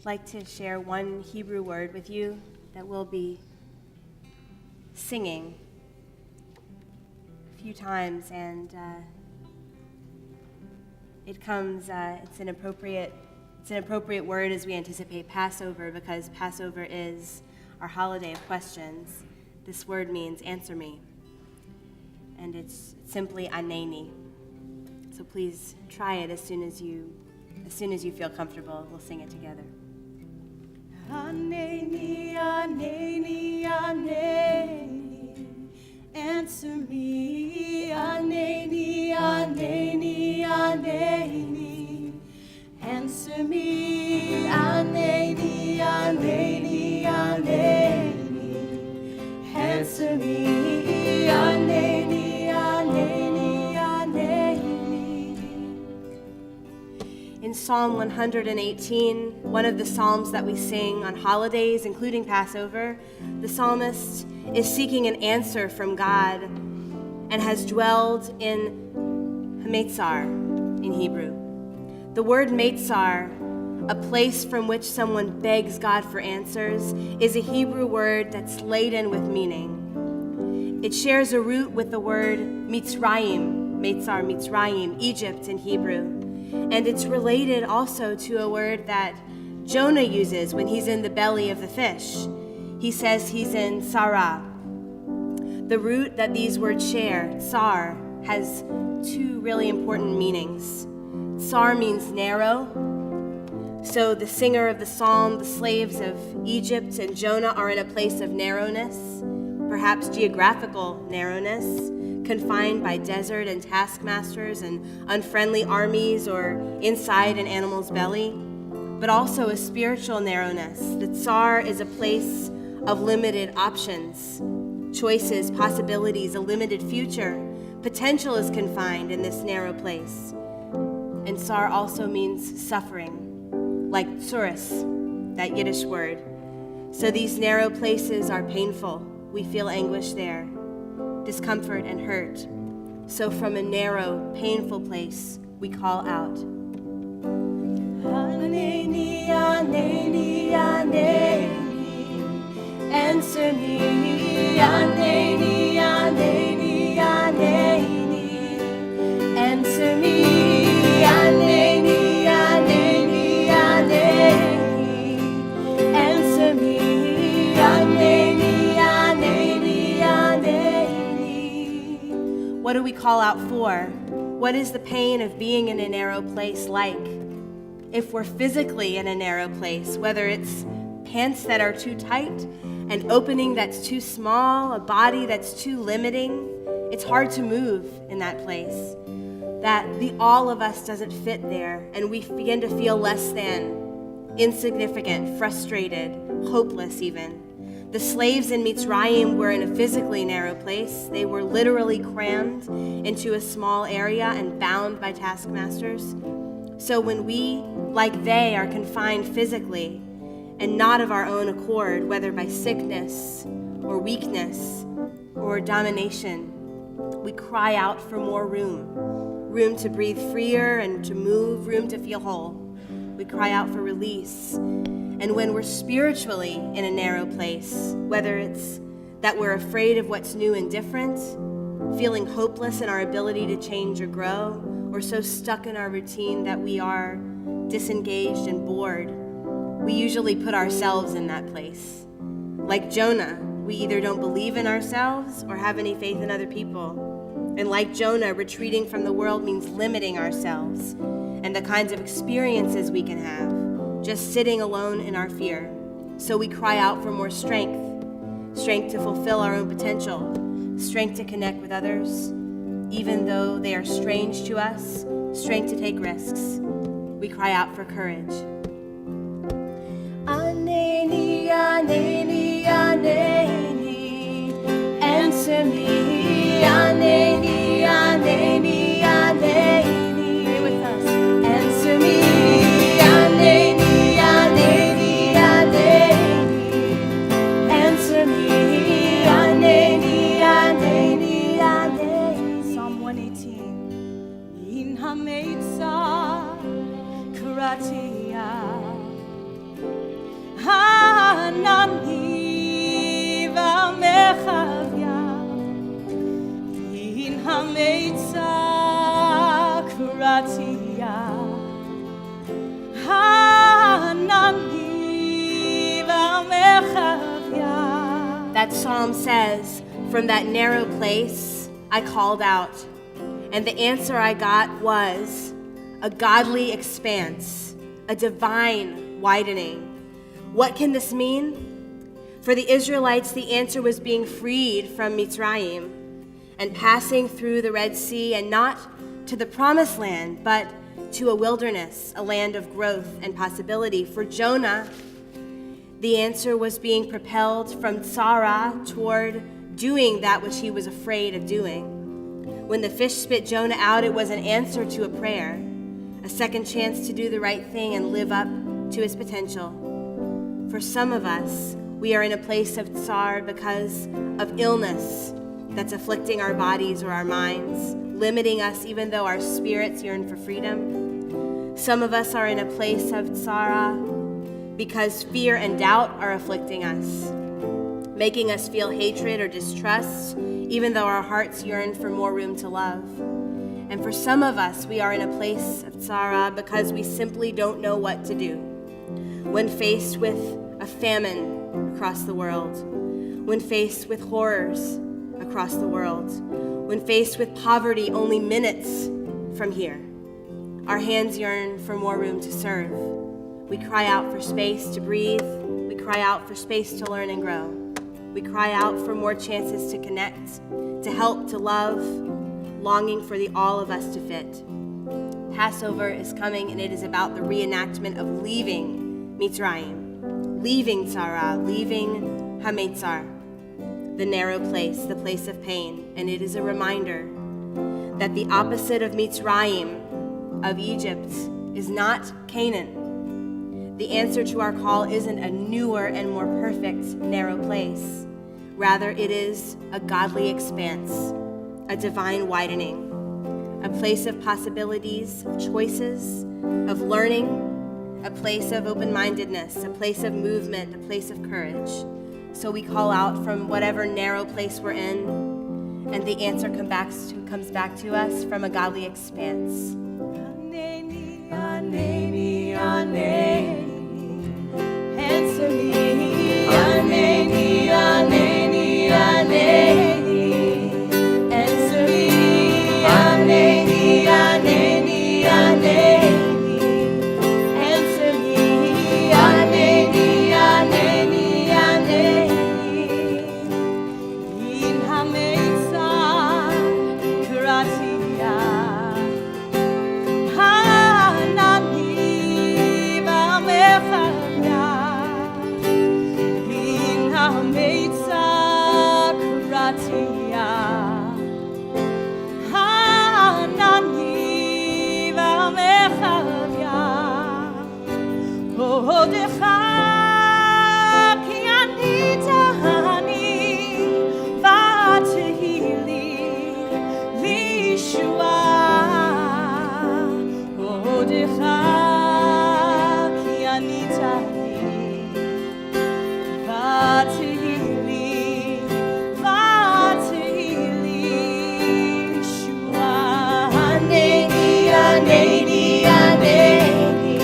like to share one Hebrew word with you that we'll be singing a few times, and it's an appropriate word as we anticipate Passover, because Passover is our holiday of questions. This word means answer me, and it's simply aneni. So please try it as soon as you feel comfortable. We'll sing it together. Aneni, aneni, aneni, answer me. Aneni, aneni, aneni, answer me. Aneni, aneni, aneni, answer me. Aneni, aneni, aneni. In Psalm 118, one of the psalms that we sing on holidays, including Passover, the psalmist is seeking an answer from God and has dwelled in Hametzar in Hebrew. The word Metzar, a place from which someone begs God for answers, is a Hebrew word that's laden with meaning. It shares a root with the word Mitzrayim, Metzar, Mitzrayim, Egypt in Hebrew. And it's related also to a word that Jonah uses when he's in the belly of the fish. He says he's in Sarah. The root that these words share, tsar, has two really important meanings. Tsar means narrow. So the singer of the psalm, the slaves of Egypt and Jonah, are in a place of narrowness, perhaps geographical narrowness, confined by desert and taskmasters and unfriendly armies, or inside an animal's belly, but also a spiritual narrowness. The tsar is a place of limited options, choices, possibilities, a limited future. Potential is confined in this narrow place. And tsar also means suffering, like tsuris, that Yiddish word. So these narrow places are painful. We feel anguish there, discomfort and hurt. So from a narrow, painful place, we call out. Aneni, aneni, aneni, answer me. Aneni, aneni, aneni, answer me. Aneni, aneni, aneni, answer me. Aneni, aneni, aneni. What do we call out for? What is the pain of being in a narrow place like? If we're physically in a narrow place, whether it's pants that are too tight, an opening that's too small, a body that's too limiting, it's hard to move in that place. That the all of us doesn't fit there, and we begin to feel less than, insignificant, frustrated, hopeless even. The slaves in Mitzrayim were in a physically narrow place. They were literally crammed into a small area and bound by taskmasters. So when we, like they, are confined physically and not of our own accord, whether by sickness or weakness or domination, we cry out for more room to breathe freer and to move, room to feel whole. We cry out for release. And when we're spiritually in a narrow place, whether it's that we're afraid of what's new and different, feeling hopeless in our ability to change or grow, or so stuck in our routine that we are disengaged and bored, we usually put ourselves in that place. Like Jonah, we either don't believe in ourselves or have any faith in other people. And like Jonah, retreating from the world means limiting ourselves and the kinds of experiences we can have, just sitting alone in our fear. So we cry out for more strength to fulfill our own potential, strength to connect with others, even though they are strange to us, strength to take risks. We cry out for courage. Aneni, aneni, aneni, answer me. Aneni, aneni, aneni, stay with us. Answer me. Aneni, aneni, aneni, answer me. Aneni, aneni, aneni. Psalm 118. In Hametzar, Kratia. Hanani v'amechavya in hameitza kratiya Hanani v'amechavya. That psalm says, from that narrow place I called out, and the answer I got was a godly expanse, a divine widening. What can this mean? For the Israelites, the answer was being freed from Mitzrayim and passing through the Red Sea, and not to the promised land, but to a wilderness, a land of growth and possibility. For Jonah, the answer was being propelled from Tzara toward doing that which he was afraid of doing. When the fish spit Jonah out, it was an answer to a prayer, a second chance to do the right thing and live up to his potential. For some of us, we are in a place of tsar because of illness that's afflicting our bodies or our minds, limiting us even though our spirits yearn for freedom. Some of us are in a place of tsara because fear and doubt are afflicting us, making us feel hatred or distrust, even though our hearts yearn for more room to love. And for some of us, we are in a place of tsara because we simply don't know what to do when faced with a famine across the world, when faced with horrors across the world, when faced with poverty only minutes from here. Our hands yearn for more room to serve. We cry out for space to breathe. We cry out for space to learn and grow. We cry out for more chances to connect, to help, to love, longing for the all of us to fit. Passover is coming, and it is about the reenactment of leaving Mitzrayim, leaving Tzara, leaving Hametzar, the narrow place, the place of pain. And it is a reminder that the opposite of Mitzrayim, of Egypt, is not Canaan. The answer to our call isn't a newer and more perfect narrow place. Rather, it is a godly expanse, a divine widening, a place of possibilities, of choices, of learning, a place of open-mindedness, a place of movement, a place of courage. So we call out from whatever narrow place we're in, and the answer comes back to us from a godly expanse. Aneni, aneni, aneni. Answer me, aneni, aneni, aneni. Answer me, aneni, aneni, aneni. Answer me, aneni, aneni, aneni. In hameitza kratiya. Hanani v'amechavya. Hameitza kratiya Hanani v'amechavya Odecha ki ani tahani v'atehili lishua Odecha ki ani tahani Vatili, Shua, Aneni, Aneni, Aneni.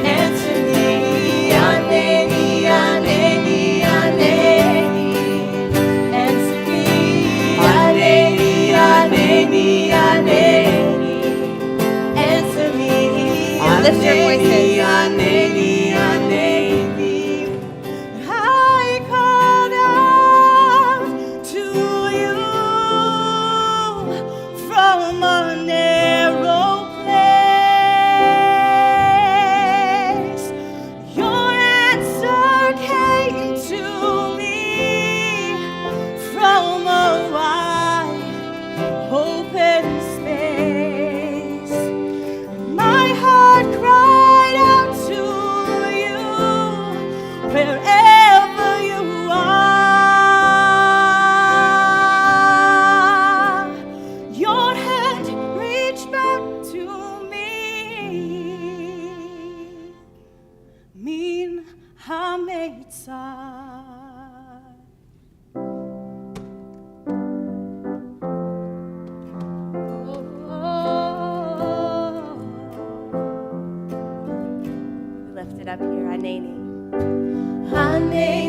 Answer me, Aneni, Aneni, Aneni. Answer me, Aneni, Aneni, Aneni. Answer me, Lift your voices. Aneni, Aneni. From a narrow place. up here. Aneni. Aneni.